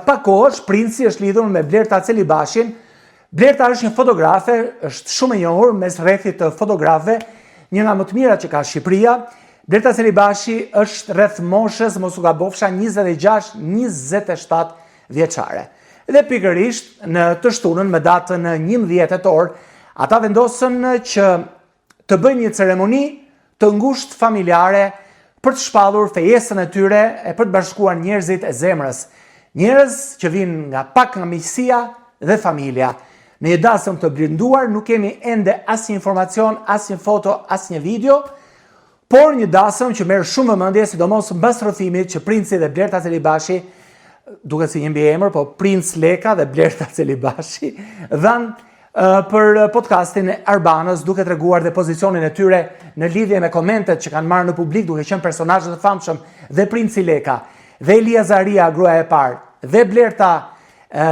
Pa kohësh, princi është lidhur me Blerta Celibashin. Blerta është një fotografe, është shumë e njohur mes rrethit të fotografëve, një nga më të mirat që ka Shqipëria. Blerta Celibashi është rreth moshës, mos u gabofsha, 26-27 vjeçare. Dhe pikërisht në të shtunën me datën 11 tetor, ata vendosën që të bëjnë një ceremoni të ngushtë familjare për të shpallur fejesën e tyre e për të bashkuar njerëzit e zemrës. Njerëz që vinë nga pak nga miqësia dhe familja. Në një dasëm të blinduar nuk kemi ende asnjë informacion, asnjë foto, asnjë video, por një dasëm që merr shumë vëmendje, sidomos mbas rrëfimit që princi dhe Blerta Celibashi, duket si një mbiemër, po Princ Leka dhe Blerta Celibashi, dhanë për podcastin e Arbanës, duke treguar dhe pozicionin e tyre në lidhje me komentet që kanë marrë në publik, duke qenë personazhe të famshëm dhe Princi Leka, dhe Elia Zaria, gruaja e parë, dhe Blerta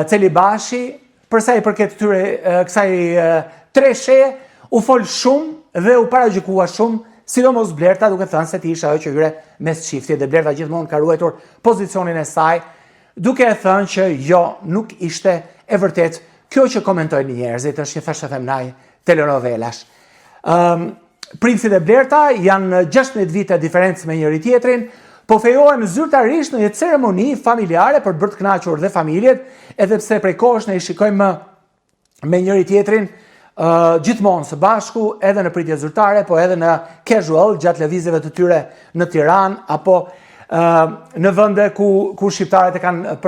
Celibashi, përsa i përket kësaj tresheje, u fol shumë dhe u paragjykua shumë, sidomos Blerta, duke thënë se ti isha ajo që hyre mes çiftit, dhe Blerta gjithmonë ka ruajtur pozicionin e saj, duke thënë që jo, nuk ishte e vërtet kjo që komentojnë njerëzit, është një thashë femnaj telenovelash. Princi dhe Blerta janë 16 vite diferencë me njëri tjetrin, po fejohen zyrtarisht në një ceremoni familjare për të bërë të kënaqur dhe familjet, edhe pse prej kohësh ne i shikojmë me njëri tjetrin gjithmonë së bashku, edhe në pritje zyrtare, po edhe në casual, gjatë lëvizjeve të tyre në Tiranë, apo në vende ku shqiptarët e kanë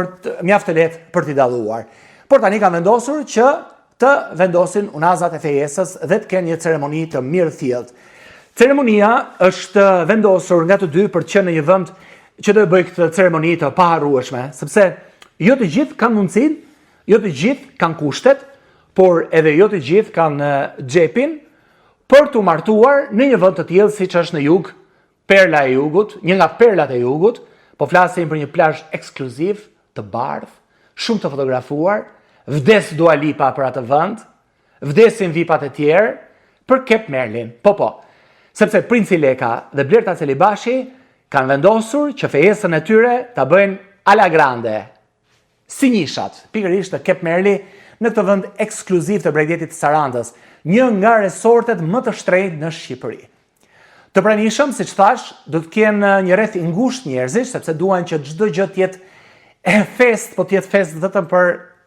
mjaft të lehtë për t'i dalluar. Por tani kanë vendosur që të vendosin unazat e fejesës dhe të kenë një ceremoni të mirë thjellët. Ceremonia është vendosur nga të dy për të qenë në një vend që do të bëjë këtë ceremoni të paharrueshme, sepse jo të gjithë kanë mundësinë, jo të gjithë kanë kushtet, por edhe jo të gjithë kanë xhepin për të martuar në një vend të tillë siç është në jug, perla e jugut, një nga perlat e jugut, po flasim për një plazh ekskluziv të bardhë, shumë të fotografuar, vdes Dua Lipa për atë vend, vdesin VIP-at e tjerë për Kep Merlin. Po, sepse Princi Leka dhe Blerta Celibashi kanë vendosur që fejesën e tyre ta bëjnë alla grande, si njishat, pikërisht të Kep Merli, në këtë vend ekskluziv të Bregdetit të Sarandës, një nga resortet më të shtrenjtë në Shqipëri. Të pranishëm, siç thash, do të kenë një rreth i ngushtë njerëzish, sepse duan që çdo gjë të jetë fest, po të jetë fest vetëm për